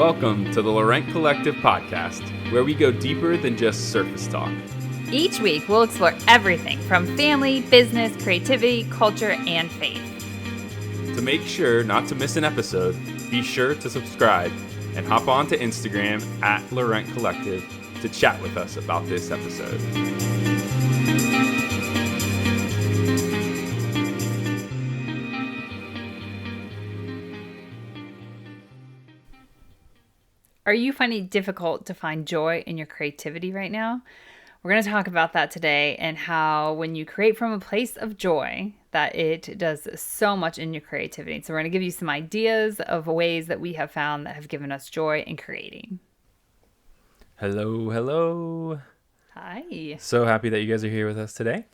Welcome to the Laurent Collective podcast, where we go deeper than just surface talk. Each week, we'll explore everything from family, business, creativity, culture, and faith. To make sure not to miss an episode, be sure to subscribe and hop on to Instagram at Laurent Collective to chat with us about this episode. Are you finding it difficult to find joy in your creativity right now? We're going to talk about that today and how when you create from a place of joy, that it does so much in your creativity. So we're going to give you some ideas of ways that we have found that have given us joy in creating. Hello. Hi. So happy that you guys are here with us today.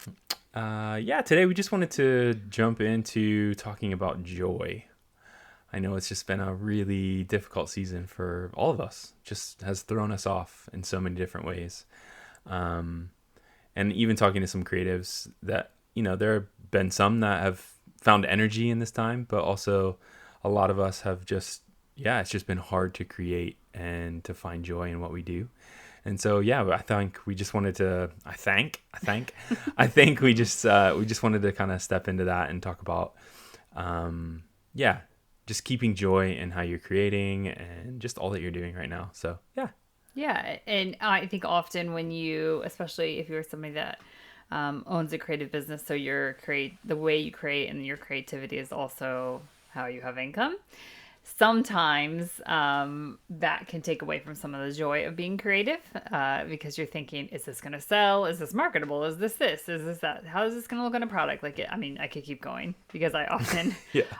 Today we just wanted to jump into talking about joy. I know it's just been a really difficult season for all of us. Just has thrown us off in so many different ways. And even talking to some creatives that, there have been some that have found energy in this time, but also a lot of us have just, it's just been hard to create and to find joy in what we do. And so, I think we just wanted to, I think we just wanted to kind of step into that and talk about, just keeping joy in how you're creating and just all that you're doing right now. So, yeah. Yeah. And I think often when you, especially if you're somebody that owns a creative business, so the way you create and your creativity is also how you have income. Sometimes that can take away from some of the joy of being creative because you're thinking, is this going to sell? Is this marketable? Is this? Is this that? How is this going to look on a product? I could keep going because I often,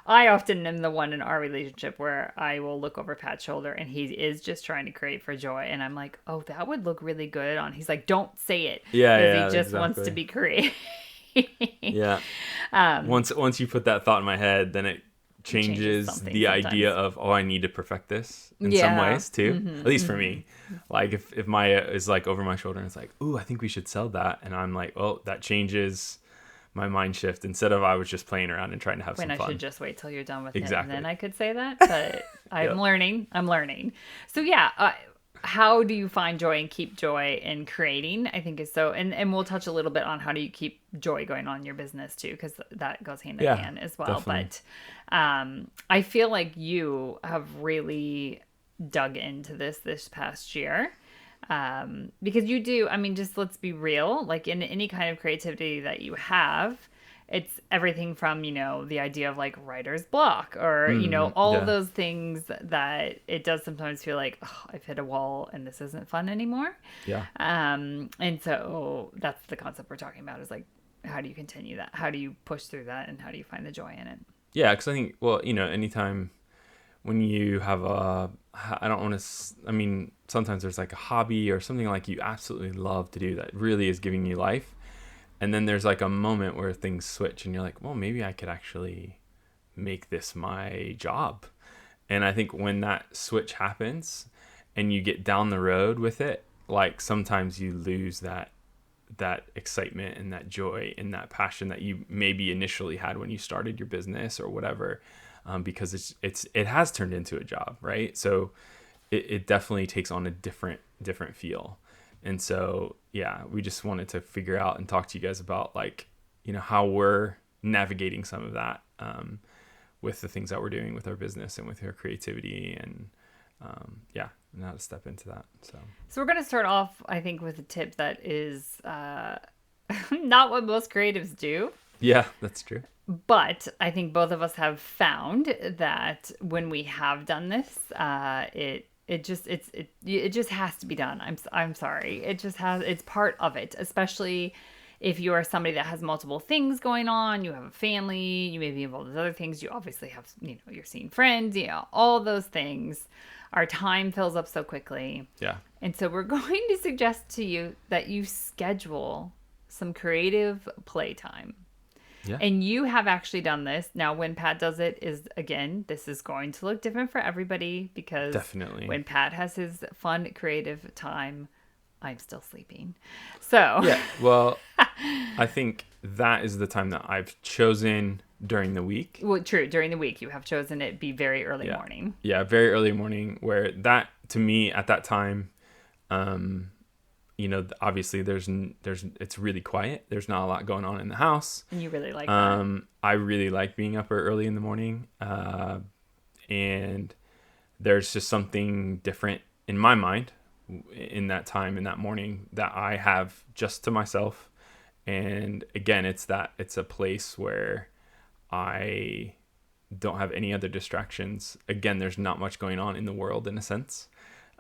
I often am the one in our relationship where I will look over Pat's shoulder and he is just trying to create for joy. And I'm like, oh, that would look really good on. He's like, don't say it. Because he just wants to be creative. Once you put that thought in my head, then it changes the idea of, I need to perfect this in some ways too. Mm-hmm, at least for me. Like if Maya is like over my shoulder and it's like, ooh, I think we should sell that. And I'm like, oh, that changes my mind shift instead of I was just playing around and trying to have some fun. I should just wait till you're done with it and then I could say that. But I'm learning. So how do you find joy and keep joy in creating? I think is so, and we'll touch a little bit on how do you keep joy going on in your business too, because that goes hand in hand as well. Definitely. But I feel like you have really dug into this past year because you do. I mean, just let's be real. Like in any kind of creativity that you have, it's everything from, the idea of like writer's block or, all of those things that it does sometimes feel like, oh, I've hit a wall and this isn't fun anymore. Yeah. And so that's the concept we're talking about is like, how do you continue that? How do you push through that? And how do you find the joy in it? Yeah. Cause I think, anytime when you have sometimes there's like a hobby or something like you absolutely love to do that really is giving you life. And then there's like a moment where things switch and you're like, well, maybe I could actually make this my job. And I think when that switch happens and you get down the road with it, like sometimes you lose that excitement and that joy and that passion that you maybe initially had when you started your business or whatever, because it has turned into a job, right? So it definitely takes on a different feel. And so, we just wanted to figure out and talk to you guys about how we're navigating some of that with the things that we're doing with our business and with our creativity and how to step into that. So we're going to start off, I think, with a tip that is not what most creatives do. Yeah, that's true. But I think both of us have found that when we have done this, it just has to be done. I'm sorry. It's part of it, especially if you are somebody that has multiple things going on, you have a family, you may be involved with other things. You obviously have, you're seeing friends, all those things. Our time fills up so quickly. Yeah. And so we're going to suggest to you that you schedule some creative playtime. Yeah. And you have actually done this. Now, when Pat does it this is going to look different for everybody because definitely when Pat has his fun, creative time, I'm still sleeping. So I think that is the time that I've chosen during the week. Well, true. During the week, you have chosen it be very early morning. Yeah, very early morning, where that, to me, at that time, obviously there's it's really quiet. There's not a lot going on in the house. And you really like that. I really like being up early in the morning. And there's just something different in my mind in that time, in that morning, that I have just to myself. And again, it's a place where I don't have any other distractions. Again, there's not much going on in the world, in a sense.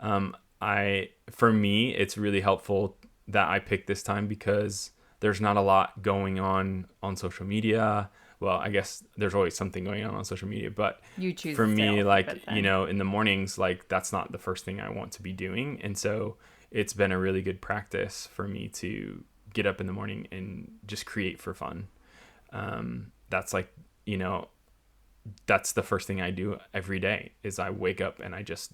For me, it's really helpful that I pick this time because there's not a lot going on social media. Well, I guess there's always something going on social media, but you choose for me, like, in the mornings, like, that's not the first thing I want to be doing. And so it's been a really good practice for me to get up in the morning and just create for fun. That's like, that's the first thing I do every day is I wake up and I just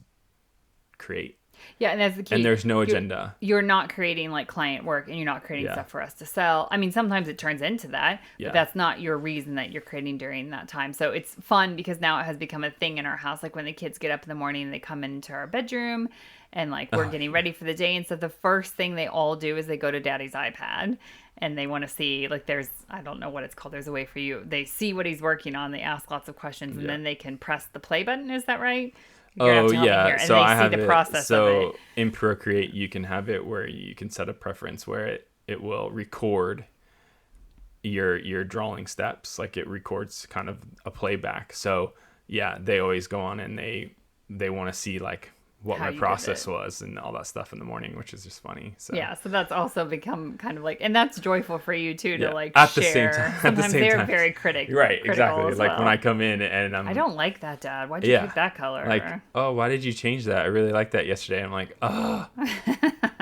create. Yeah, and that's the key. And there's no agenda. You're not creating like client work, and you're not creating stuff for us to sell. I mean, sometimes it turns into that, but that's not your reason that you're creating during that time. So it's fun because now it has become a thing in our house. Like when the kids get up in the morning, they come into our bedroom and like we're getting ready for the day. And so the first thing they all do is they go to daddy's iPad and they want to see, like, I don't know what it's called. There's a way for you. They see what he's working on. They ask lots of questions and then they can press the play button. Is that right? Oh yeah, and so I have the process so of it. In Procreate, you can have it where you can set a preference where it will record your drawing steps, like it records kind of a playback. So yeah, they always go on and they want to see like what my process was and all that stuff in the morning, which is just funny. So yeah, so that's also become kind of like, and that's joyful for you too to like at share. The same time, sometimes they're very critical. Right, exactly. Like when I come in and I don't like that, Dad. Why'd you pick that color? Like, oh, why did you change that? I really liked that yesterday. I'm like, oh.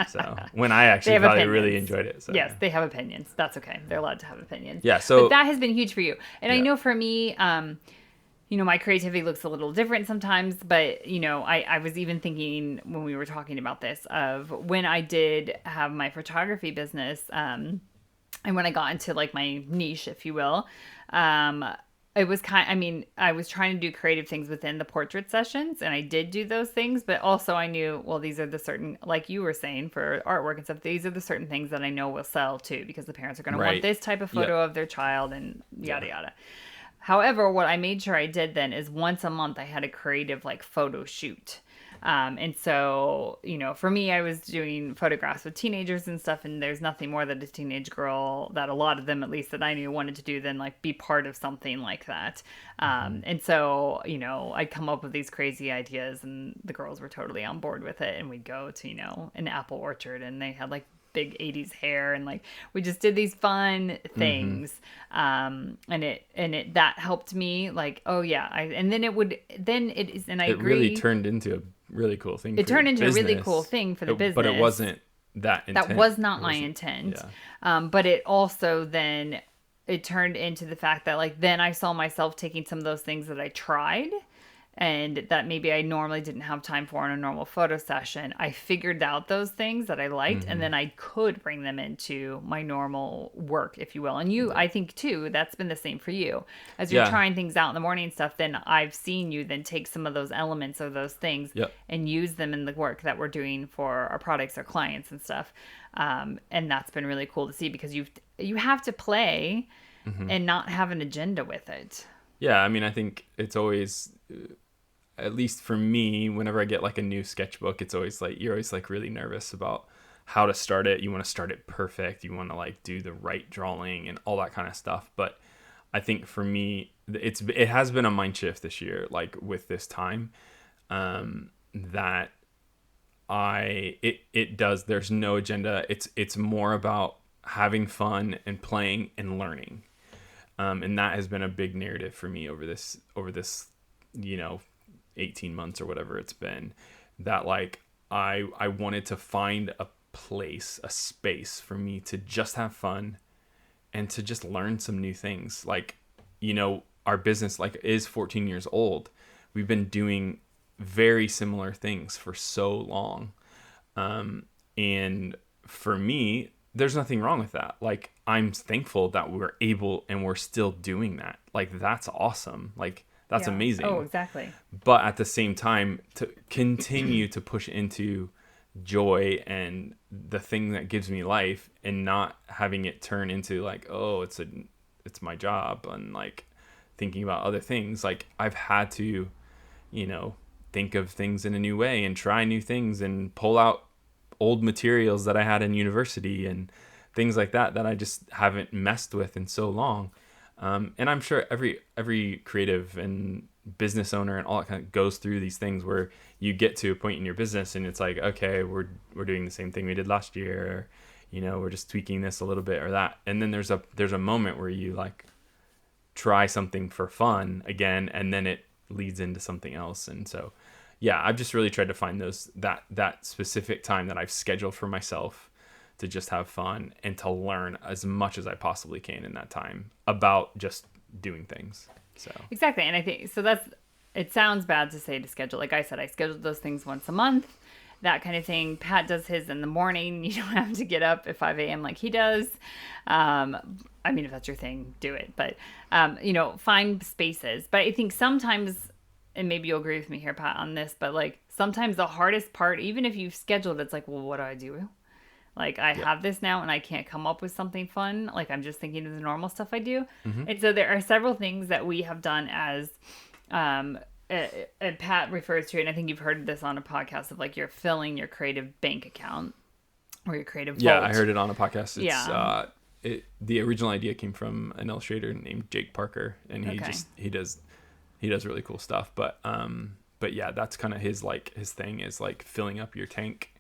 So when I actually probably really enjoyed it. So, yes, they have opinions. That's okay. They're allowed to have opinions. Yeah. So but that has been huge for you, and I know for me, my creativity looks a little different sometimes, but, I was even thinking when we were talking about this of when I did have my photography business, and when I got into like my niche, if you will, it was I was trying to do creative things within the portrait sessions, and I did do those things, but also I knew, well, these are the certain, like you were saying for artwork and stuff, these are the certain things that I know will sell too, because the parents are going to want this type of photo of their child and yada, yada. However, what I made sure I did then is once a month I had a creative like photo shoot. And so, for me, I was doing photographs with teenagers and stuff, and there's nothing more that a teenage girl, that a lot of them, at least that I knew, wanted to do than like be part of something like that. And so, I'd come up with these crazy ideas and the girls were totally on board with it. And we'd go to, an apple orchard and they had like big 80s hair and like we just did these fun things and it that helped me like, oh yeah, I really turned into a really cool thing. It turned into a really cool thing for the business, but it wasn't that intent. That was not my intent. But it also then it turned into the fact that like then I saw myself taking some of those things that I tried and that maybe I normally didn't have time for in a normal photo session. I figured out those things that I liked, and then I could bring them into my normal work, if you will. And you, I think too, that's been the same for you. As you're trying things out in the morning and stuff, then I've seen you then take some of those elements of those things and use them in the work that we're doing for our products, our clients and stuff. And that's been really cool to see because you have to play and not have an agenda with it. Yeah, I mean, I think it's always, at least for me, whenever I get like a new sketchbook, it's always like, you're always like really nervous about how to start it. You want to start it perfect. You want to like do the right drawing and all that kind of stuff. But I think for me, it has been a mind shift this year, like with this time, that it does, there's no agenda. It's more about having fun and playing and learning. And that has been a big narrative for me over this, 18 months or whatever it's been, that like I wanted to find a place, a space for me to just have fun and to just learn some new things. Like, our business like is 14 years old. We've been doing very similar things for so long. And for me, there's nothing wrong with that. Like, I'm thankful that we're able and we're still doing that. Like, that's awesome. Like, that's amazing. Oh, exactly. But at the same time, to continue to push into joy and the thing that gives me life, and not having it turn into like, oh, it's my job, and like thinking about other things. Like, I've had to, think of things in a new way and try new things and pull out old materials that I had in university and things like that I just haven't messed with in so long. And I'm sure every creative and business owner and all that kind of goes through these things where you get to a point in your business and it's like, okay, we're doing the same thing we did last year, or, we're just tweaking this a little bit or that. And then there's a moment where you like try something for fun again, and then it leads into something else. And so, yeah, I've just really tried to find that specific time that I've scheduled for myself to just have fun and to learn as much as I possibly can in that time about just doing things. So exactly. And I think so it sounds bad to say to schedule. Like I said, I scheduled those things once a month, that kind of thing. Pat does his in the morning. You don't have to get up at 5 a.m. like he does. I mean, if that's your thing, do it. But, find spaces. But I think sometimes, and maybe you'll agree with me here, Pat, on this, but like sometimes the hardest part, even if you've scheduled, it's like, well, what do I do? Like, I have this now and I can't come up with something fun. Like, I'm just thinking of the normal stuff I do. Mm-hmm. And so there are several things that we have done as, and Pat refers to it, and I think you've heard this on a podcast, of like you're filling your creative bank account or your creative vault. Yeah, I heard it on a podcast. It's, the original idea came from an illustrator named Jake Parker, and he does really cool stuff. But yeah, that's kind of his thing is like filling up your tank.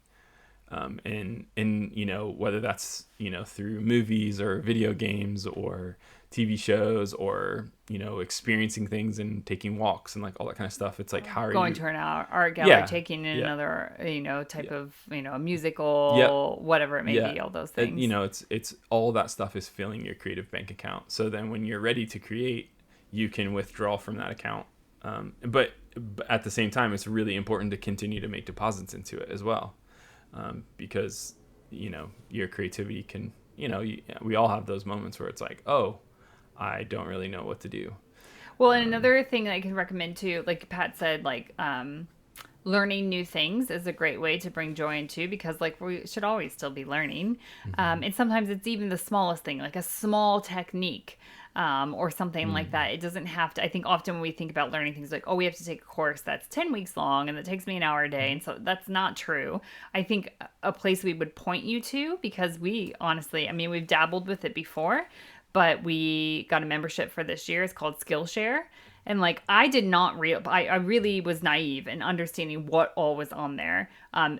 And whether that's, through movies or video games or TV shows or, experiencing things and taking walks and like all that kind of stuff. It's like, how are going to an art gallery, taking in another, type of, a musical, whatever it may be, all those things. It's all that stuff is filling your creative bank account. So then when you're ready to create, you can withdraw from that account. But at the same time, it's really important to continue to make deposits into it as well. Because, your creativity can, we all have those moments where it's like, oh, I don't really know what to do. Well, and another thing that I can recommend too, like Pat said, like, learning new things is a great way to bring joy into, because like we should always still be learning. Mm-hmm. And sometimes it's even the smallest thing, like a small technique. Or something like that. It doesn't have to. I think often when we think about learning things like, oh, we have to take a course that's 10 weeks long and that takes me an hour a day. And so that's not true. I think a place we would point you to, because we honestly, I mean, we've dabbled with it before, but we got a membership for this year. It's called Skillshare. And like, I did not I really was naive in understanding what all was on there.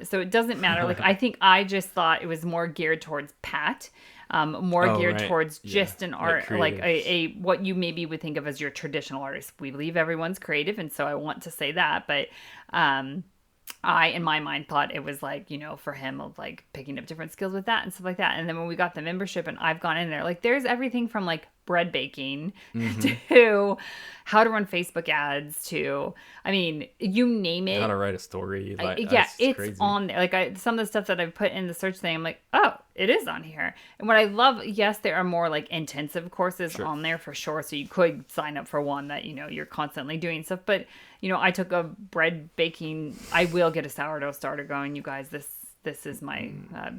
So it doesn't matter. Like, I think I just thought it was more geared towards Pat. Geared towards just an art, like a what you maybe would think of as your traditional artist. We believe everyone's creative, and so I want to say that. But I, in my mind, thought it was like, for him, of like picking up different skills with that and stuff like that. And then when we got the membership and I've gone in there, like there's everything from like bread baking to how to run Facebook ads to, I mean, you name it. How to write a story. Like, it's crazy. On there. Like some of the stuff that I've put in the search thing, I'm like, oh, it is on here. And what I love, yes, there are more like intensive courses on there for sure. So you could sign up for one that, you're constantly doing stuff. But, I took a bread baking. I will get a sourdough starter going, you guys. This is my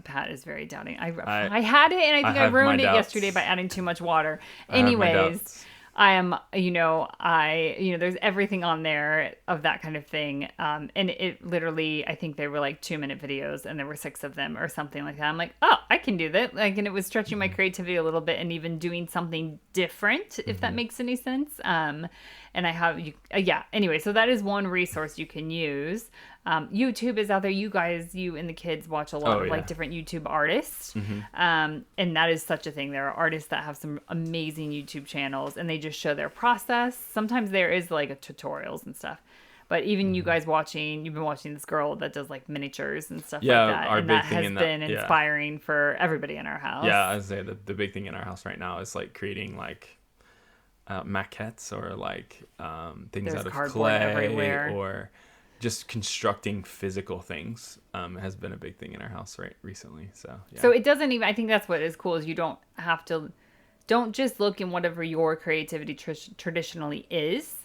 Pat is very doubting. I had it and I think I ruined it yesterday by adding too much water. Anyways, I am, there's everything on there of that kind of thing. And it literally, I think they were like 2-minute videos and there were 6 of them or something like that. I'm like, oh, I can do that. Like, and it was stretching my creativity a little bit and even doing something different, if that makes any sense. And I have, anyway, so that is one resource you can use. YouTube is out there. You and the kids watch a lot of like different YouTube artists. And that is such a thing. There are artists that have some amazing YouTube channels and they just show their process. Sometimes there is like tutorials and stuff. But even you guys you've been watching this girl that does like miniatures and stuff like that. And that has been inspiring for everybody in our house. Yeah, I would say the big thing in our house right now is like creating like maquettes or like things out of clay everywhere. Or just constructing physical things has been a big thing in our house recently. So yeah. So it doesn't even, I think that's what is cool, is you don't just look in whatever your creativity traditionally is.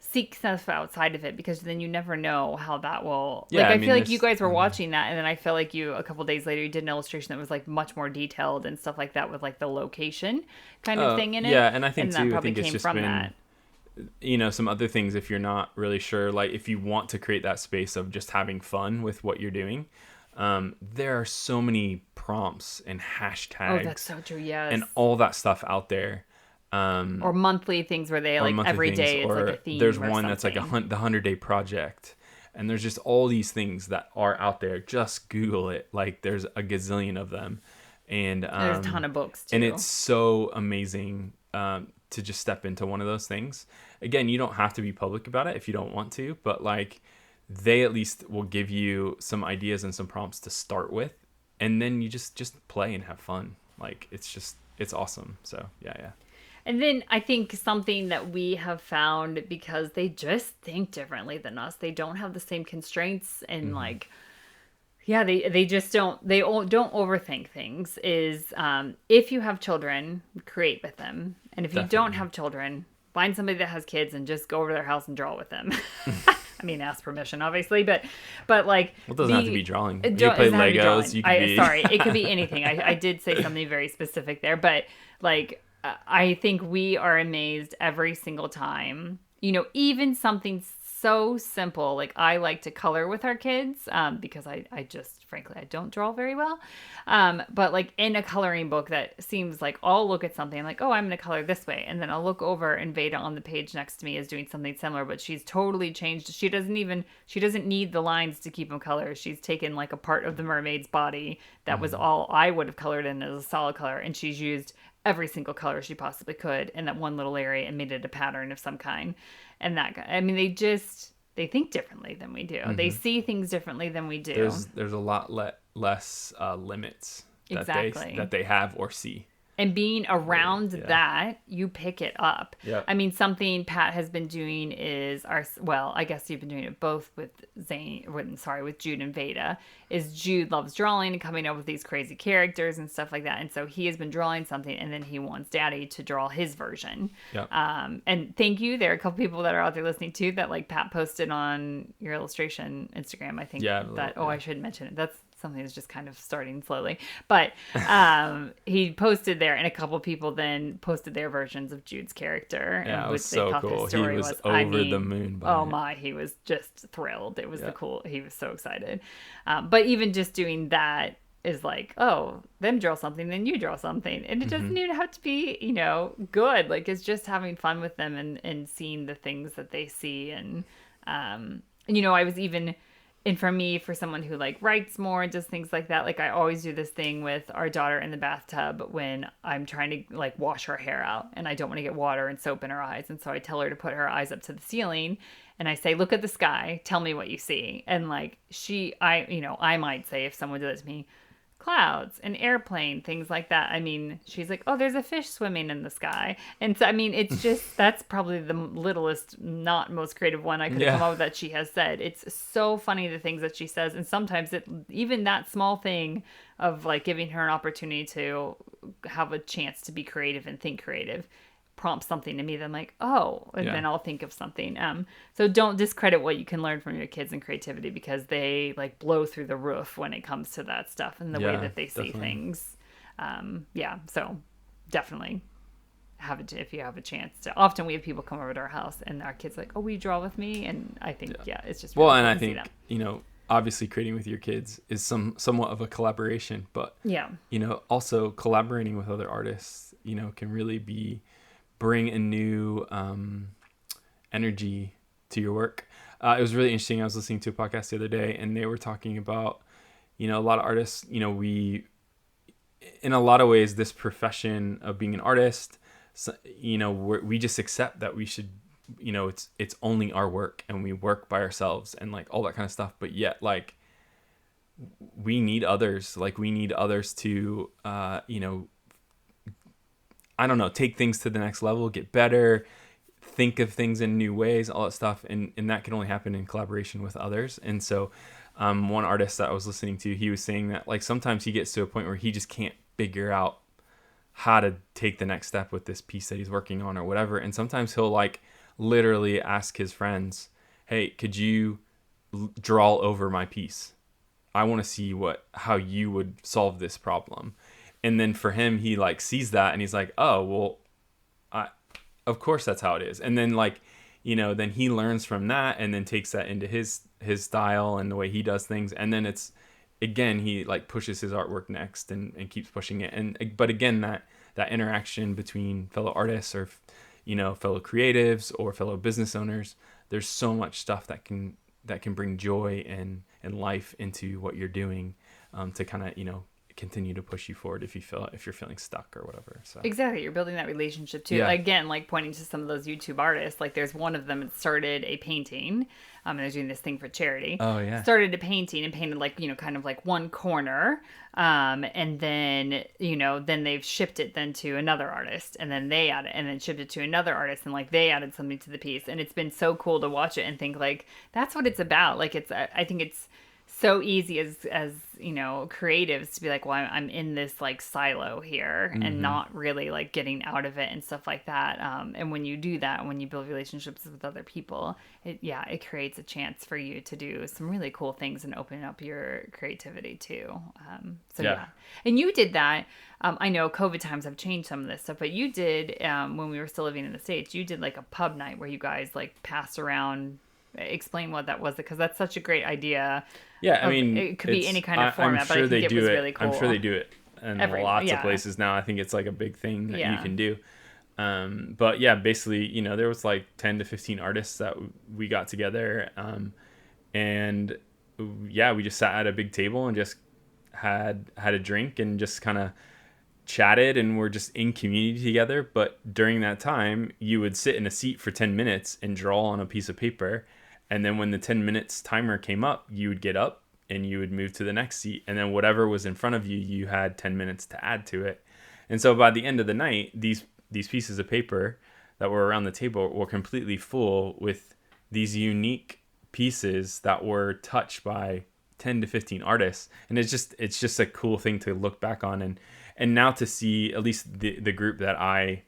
Seek stuff outside of it, because then you never know how that will. Yeah, like I mean, feel like you guys were watching that, and then I feel like you a couple days later you did an illustration that was like much more detailed and stuff like that, with like the location kind of thing in it. Yeah, and I think and too, I think it's just been that. Some other things, if you're not really sure, like if you want to create that space of just having fun with what you're doing, there are so many prompts and hashtags. Oh, that's so true. Yes. And all that stuff out there. Or monthly things where they like every day it's like a theme. There's one something. That's like the 100-day project, and there's just all these things that are out there. Just Google it. Like there's a gazillion of them, and there's a ton of books too. And it's so amazing to just step into one of those things. Again, you don't have to be public about it if you don't want to, but like they at least will give you some ideas and some prompts to start with, and then you just play and have fun. Like it's awesome. So yeah. And then I think something that we have found, because they just think differently than us, they don't have the same constraints, and like, yeah, they just don't overthink things, is if you have children, create with them. And if you don't have children, find somebody that has kids and just go over to their house and draw with them. I mean, ask permission, obviously, but like... Well, it doesn't have to be drawing. You can play Legos. You can be... Sorry, it could be anything. I did say something very specific there, but like... I think we are amazed every single time. Even something so simple, like I like to color with our kids, because I just, frankly, I don't draw very well. But like in a coloring book that seems like I'll look at something like, oh, I'm going to color this way. And then I'll look over and Veda on the page next to me is doing something similar, but she's totally changed. She doesn't need the lines to keep them colored. She's taken like a part of the mermaid's body that was all I would have colored in as a solid color. And she's used every single color she possibly could in that one little area and made it a pattern of some kind. And they think differently than we do. They see things differently than we do. There's a lot less limits that they have or see. And being around that, you pick it up. Yep. I mean, something Pat has been doing is I guess you've been doing it both with Jude and Veda, is Jude loves drawing and coming up with these crazy characters and stuff like that. And so he has been drawing something, and then he wants Daddy to draw his version. Yep. And thank you. There are a couple people that are out there listening too that like Pat posted on your illustration Instagram, I think. I should mention it. That's something that's just kind of starting slowly, but he posted there, and a couple people then posted their versions of Jude's character. Yeah, it was so cool. He was over the moon. He was just thrilled. It was he was so excited. But even just doing that is like, oh, them draw something, then you draw something, and it doesn't even have to be good. Like it's just having fun with them and seeing the things that they see, and I was even. And for someone who like writes more and does things like that, like I always do this thing with our daughter in the bathtub when I'm trying to like wash her hair out and I don't want to get water and soap in her eyes. And so I tell her to put her eyes up to the ceiling and I say, look at the sky, tell me what you see. And like I might say, if someone did that to me, clouds, an airplane, things like that. I mean, she's like, oh, there's a fish swimming in the sky. And so, I mean, it's just, that's probably the littlest, not most creative one I could have come up with that she has said. It's so funny, the things that she says. And sometimes even that small thing of like giving her an opportunity to have a chance to be creative and think creative prompts something to me that I'm like, oh, and then I'll think of something. So don't discredit what you can learn from your kids in creativity, because they like blow through the roof when it comes to that stuff and the way that they see things. So definitely if you have a chance to. Often we have people come over to our house and our kids are like, oh, will you draw with me? And I think it's just really and I think obviously creating with your kids is somewhat of a collaboration, but also collaborating with other artists can really bring a new energy to your work. It was really interesting. I was listening to a podcast the other day, and they were talking about, a lot of artists, we, in a lot of ways, this profession of being an artist, we just accept that we should, it's only our work and we work by ourselves and like all that kind of stuff. But yet, like, we need others. Like, we need others to, I don't know, take things to the next level, get better, think of things in new ways, all that stuff. And that can only happen in collaboration with others. And so one artist that I was listening to, he was saying that like sometimes he gets to a point where he just can't figure out how to take the next step with this piece that he's working on or whatever. And sometimes he'll like literally ask his friends, hey, could you draw over my piece? I want to see how you would solve this problem. And then for him, he like sees that and he's like, oh, well, of course that's how it is. And then like, you know, then he learns from that and then takes that into his style and the way he does things. And then it's, again, he like pushes his artwork next and keeps pushing it. But again, that interaction between fellow artists or, you know, fellow creatives or fellow business owners, there's so much stuff that can bring joy and life into what you're doing, to kind of, you know, continue to push you forward if you're feeling stuck or whatever. So exactly, you're building that relationship too. Yeah. Again, like pointing to some of those YouTube artists, like there's one of them that started a painting, and they're doing this thing for charity. Oh yeah. Started a painting and painted like, you know, kind of like one corner, and then, you know, then they've shipped it then to another artist, and then they added, and then shipped it to another artist, and like they added something to the piece, and it's been so cool to watch it and think like that's what it's about. Like I think it's so easy as you know, creatives to be like, well, I'm in this like silo here, mm-hmm. and not really like getting out of it and stuff like that. And when you do that, when you build relationships with other people, it creates a chance for you to do some really cool things and open up your creativity too. And you did that. I know COVID times have changed some of this stuff, but you did, when we were still living in the States, you did like a pub night where you guys like passed around. Explain what that was, because that's such a great idea. Yeah, I mean, it could be any kind of format, but I think it was really cool. I'm sure they do it in lots of places now. I think it's like a big thing that you can do. But yeah, basically, you know, there was like 10 to 15 artists that we got together, and yeah, we just sat at a big table and just had a drink and just kind of chatted, and we're just in community together. But during that time, you would sit in a seat for 10 minutes and draw on a piece of paper. And then when the 10 minutes timer came up, you would get up and you would move to the next seat. And then whatever was in front of you, you had 10 minutes to add to it. And so by the end of the night, these pieces of paper that were around the table were completely full with these unique pieces that were touched by 10 to 15 artists. And it's just a cool thing to look back on. And now to see at least the group that I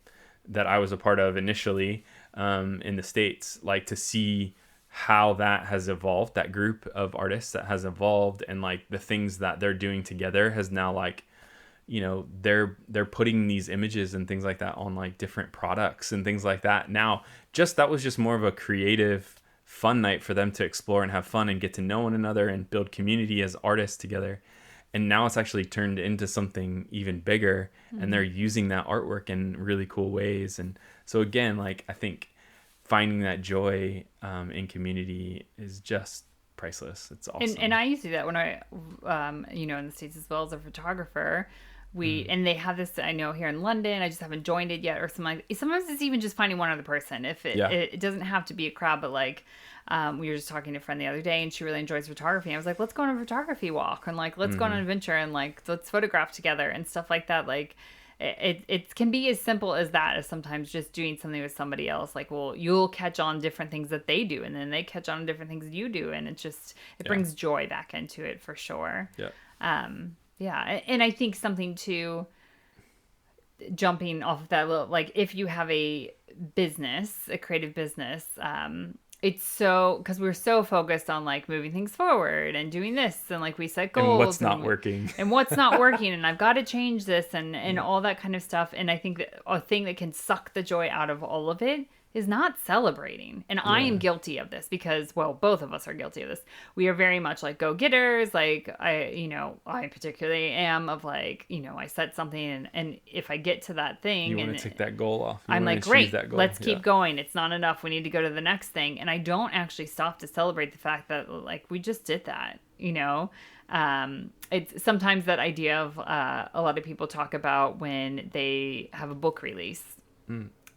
was a part of initially, in the States, like to see how that has evolved, that group of artists that has evolved, and like the things that they're doing together has now, like, you know, they're putting these images and things like that on like different products and things like that. Now, that was just more of a creative, fun night for them to explore and have fun and get to know one another and build community as artists together. And now it's actually turned into something even bigger, mm-hmm. and they're using that artwork in really cool ways. And so again, like, I think finding that joy in community is just priceless. It's awesome. And I used to do that when I, you know, in the States as well as a photographer. And they have this, I know, here in London, I just haven't joined it yet, or something like that. Sometimes it's even just finding one other person. If it doesn't have to be a crowd, but like, we were just talking to a friend the other day, and she really enjoys photography. And I was like, let's go on a photography walk, and like, let's go on an adventure, and like, let's photograph together and stuff like that. Like, it can be as simple as that, as sometimes just doing something with somebody else. Like, well, you'll catch on different things that they do, and then they catch on different things you do, and it brings joy back into it for sure. Yeah, and I think something too, jumping off of that little, like, if you have a business, a creative business, it's so, because we're so focused on like moving things forward and doing this, and like we set goals. And what's not working. And what's not working, and I've got to change this, and all that kind of stuff. And I think that a thing that can suck the joy out of all of it is not celebrating. And I am guilty of this because, well, both of us are guilty of this. We are very much like go-getters. Like, I particularly am of like, you know, I set something, and if I get to that thing, you want to take that goal off. I'm like, great, let's keep going. It's not enough. We need to go to the next thing. And I don't actually stop to celebrate the fact that like, we just did that, you know? It's sometimes that idea of, a lot of people talk about when they have a book release.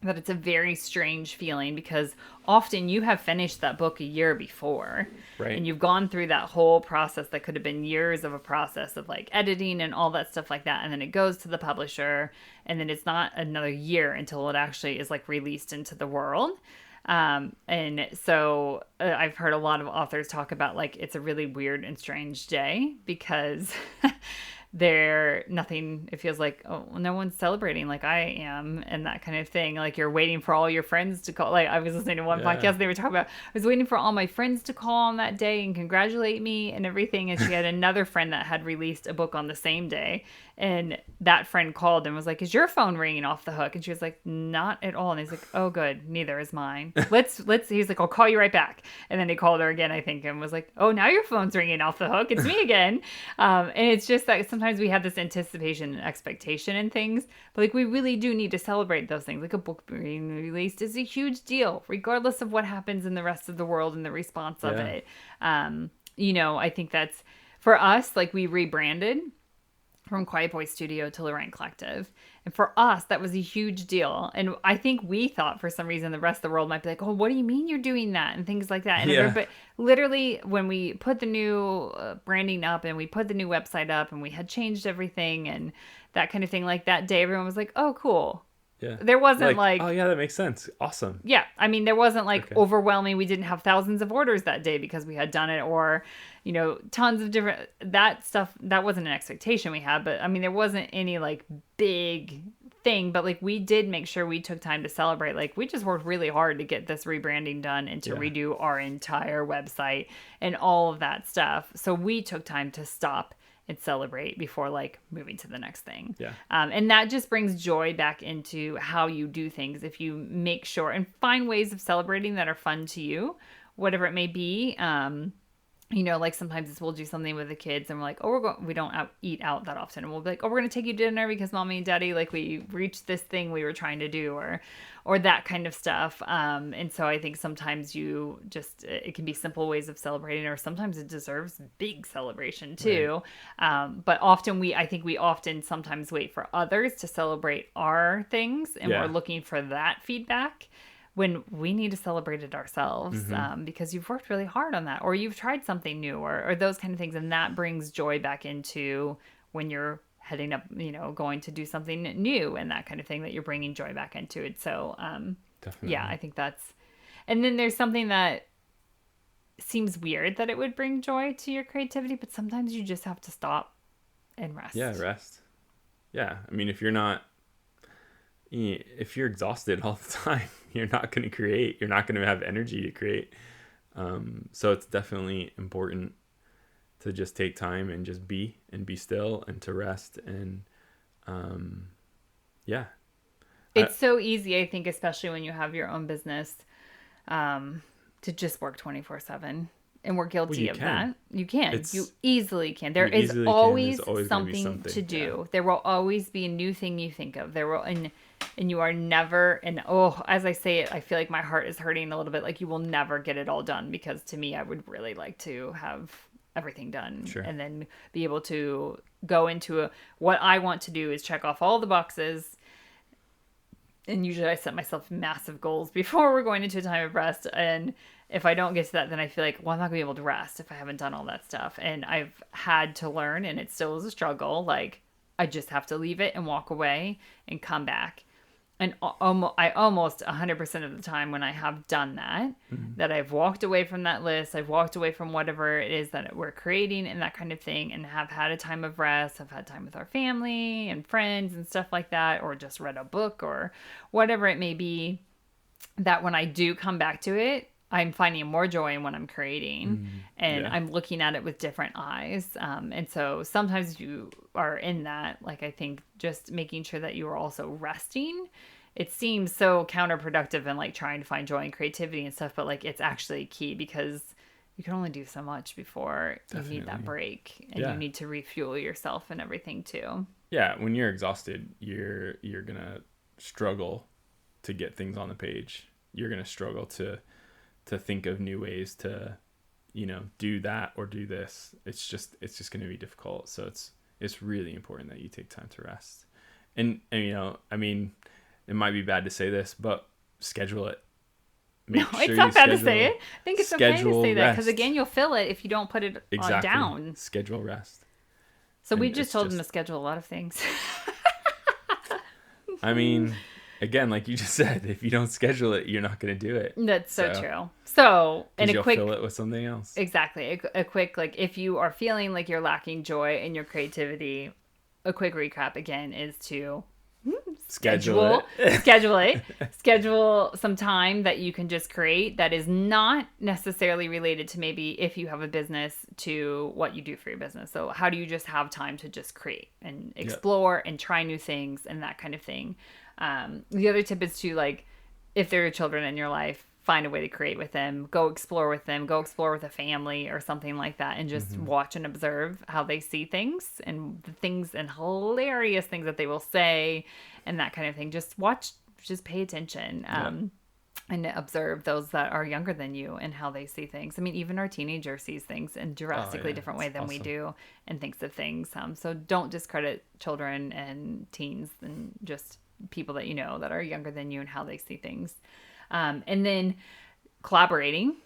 that it's a very strange feeling because often you have finished that book a year before, Right. and you've gone through that whole process that could have been years of a process of like editing and all that stuff like that, and then it goes to the publisher, and then it's not another year until it actually is like released into the world. And so I've heard a lot of authors talk about like it's a really weird and strange day because there nothing, it feels like, oh, no one's celebrating like I am, and that kind of thing. Like you're waiting for all your friends to call. Like I was listening to one podcast, they were talking about, I was waiting for all my friends to call on that day and congratulate me and everything. And she had another friend that had released a book on the same day, and that friend called and was like, is your phone ringing off the hook? And she was like, not at all. And he's like, oh good, neither is mine. Let's he's like, I'll call you right back. And then he called her again, I think, and was like, oh, now your phone's ringing off the hook, it's me again. And it's just that sometimes we have this anticipation and expectation in things, but like we really do need to celebrate those things. Like a book being released is a huge deal regardless of what happens in the rest of the world and the response of it. I think that's, for us, like we rebranded from Quiet Boy Studio to Lorraine Collective. And for us, that was a huge deal. And I think we thought for some reason the rest of the world might be like, oh, what do you mean you're doing that? And things like that. And but literally when we put the new branding up and we put the new website up and we had changed everything and that kind of thing, like that day, everyone was like, oh, cool. Yeah. There wasn't like, oh yeah, that makes sense. Awesome. Yeah. I mean, there wasn't like overwhelming. We didn't have thousands of orders that day because we had done it, or, tons of different, that stuff. That wasn't an expectation we had, but I mean, there wasn't any like big thing, but like we did make sure we took time to celebrate. Like we just worked really hard to get this rebranding done and to redo our entire website and all of that stuff. So we took time to stop and celebrate before like moving to the next thing. Yeah. And that just brings joy back into how you do things. If you make sure and find ways of celebrating that are fun to you, whatever it may be. Like sometimes we'll do something with the kids and we're like, oh, we don't eat out that often. And we'll be like, oh, we're going to take you to dinner because mommy and daddy, like we reached this thing we were trying to do, or that kind of stuff. And so I think sometimes it can be simple ways of celebrating, or sometimes it deserves big celebration too. Right. But often I think we often sometimes wait for others to celebrate our things, and we're looking for that feedback when we need to celebrate it ourselves, because you've worked really hard on that, or you've tried something new, or those kind of things. And that brings joy back into when you're heading up, going to do something new and that kind of thing, that you're bringing joy back into it. So, definitely. Yeah, I think that's, and then there's something that seems weird that it would bring joy to your creativity, but sometimes you just have to stop and rest. Yeah, rest. Yeah. I mean, if you're exhausted all the time, you're not going to create. You're not going to have energy to create. So it's definitely important to just take time and just be still and to rest. And it's so easy, I think, especially when you have your own business, to just work 24/7. And we're guilty of that. You can. You easily can. There is always something to do. Yeah. There will always be a new thing you think of. And you are never, and as I say it, I feel like my heart is hurting a little bit. Like you will never get it all done, because to me, I would really like to have everything done. Sure. And then be able to go into what I want to do is check off all the boxes. And usually I set myself massive goals before we're going into a time of rest. And if I don't get to that, then I feel like, well, I'm not gonna be able to rest if I haven't done all that stuff. And I've had to learn, and it still is a struggle. Like I just have to leave it and walk away and come back. And I almost 100% of the time when I have done that, that I've walked away from that list, I've walked away from whatever it is that we're creating and that kind of thing, and have had a time of rest, have had time with our family and friends and stuff like that, or just read a book or whatever it may be, that when I do come back to it, I'm finding more joy in what I'm creating, and I'm looking at it with different eyes. And so sometimes you are in that, like, I think just making sure that you are also resting. It seems so counterproductive and like trying to find joy and creativity and stuff, but like it's actually key, because you can only do so much before you need that break, and you need to refuel yourself and everything too. Yeah. When you're exhausted, you're going to struggle to get things on the page. You're going to struggle to think of new ways to, do that or do this. It's just going to be difficult. So it's really important that you take time to rest. And I mean, it might be bad to say this, but schedule it. It's not bad to say it. I think it's okay to say that, because again, you'll feel it if you don't put it down. Schedule rest. So we just told them to schedule a lot of things. I mean, again, like you just said, if you don't schedule it, you're not going to do it. That's so true. So, and you'll fill it with something else. Exactly. A quick, like, if you are feeling like you're lacking joy in your creativity, a quick recap again is to schedule some time that you can just create that is not necessarily related to, maybe if you have a business, to what you do for your business. So how do you just have time to just create and explore and try new things and that kind of thing. The other tip is to, like, if there are children in your life, find a way to create with them, go explore with them, go explore with a family or something like that, and just watch and observe how they see things and the things and hilarious things that they will say and that kind of thing. Just watch, just pay attention and observe those that are younger than you and how they see things. I mean, even our teenager sees things in a drastically different way than we do and thinks of things. So don't discredit children and teens and just people that you know that are younger than you and how they see things. And then collaboration,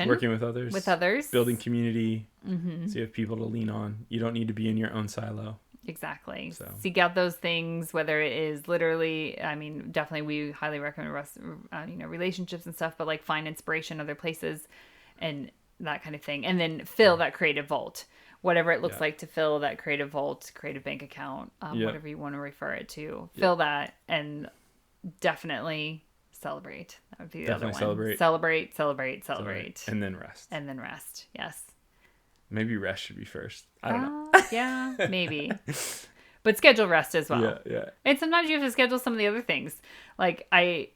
working with others, building community, so you have people to lean on. You don't need to be in your own silo. Exactly. So seek out those things, whether it is literally, I mean, definitely we highly recommend relationships and stuff, but like find inspiration other places and that kind of thing. And then fill that creative vault, whatever it looks like to fill that creative vault, creative bank account, whatever you want to refer it to. Fill that, and definitely celebrate. That would be the other one. Celebrate. And then rest. Yes. Maybe rest should be first. I don't know. Yeah, maybe. But schedule rest as well. Yeah. And sometimes you have to schedule some of the other things. Like I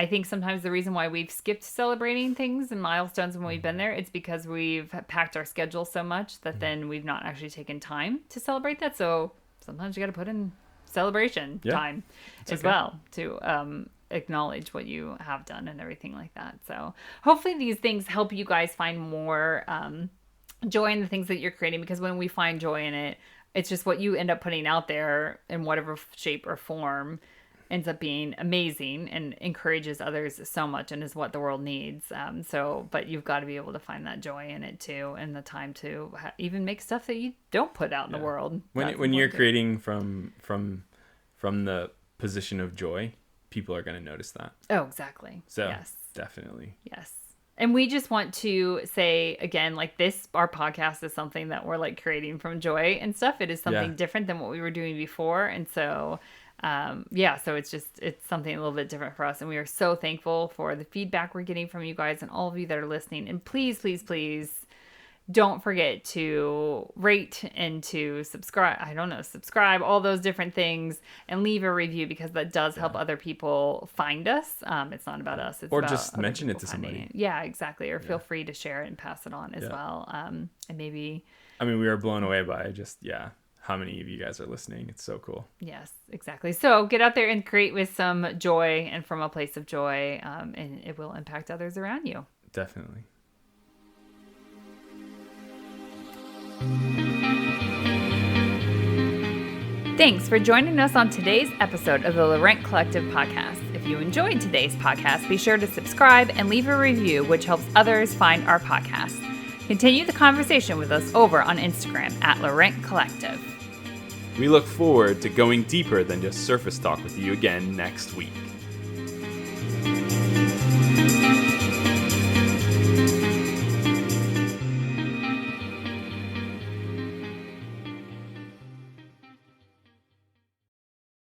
think sometimes the reason why we've skipped celebrating things and milestones when we've been there, it's because we've packed our schedule so much that then we've not actually taken time to celebrate that. So sometimes you got to put in celebration time as well to acknowledge what you have done and everything like that. So hopefully these things help you guys find more joy in the things that you're creating, because when we find joy in it, it's just what you end up putting out there in whatever shape or form ends up being amazing and encourages others so much and is what the world needs. But you've got to be able to find that joy in it too, and the time to even make stuff that you don't put out in the world. When you're creating from the position of joy, people are going to notice that. Oh, exactly. So yes, definitely. Yes. And we just want to say again, like our podcast is something that we're like creating from joy and stuff. It is something different than what we were doing before. And so, so it's something a little bit different for us. And we are so thankful for the feedback we're getting from you guys and all of you that are listening. And please, please, please don't forget to rate and to subscribe, all those different things, and leave a review, because that does help other people find us. It's not about us. It's or about just mention it to somebody. Yeah, exactly. Or feel free to share it and pass it on as well. And maybe. I mean, we are blown away by how many of you guys are listening. It's so cool. Yes, exactly. So get out there and create with some joy and from a place of joy, and it will impact others around you. Definitely. Thanks for joining us on today's episode of the Laurent Collective podcast. If you enjoyed today's podcast, be sure to subscribe and leave a review, which helps others find our podcast. Continue the conversation with us over on Instagram at Laurent Collective. We look forward to going deeper than just surface talk with you again next week.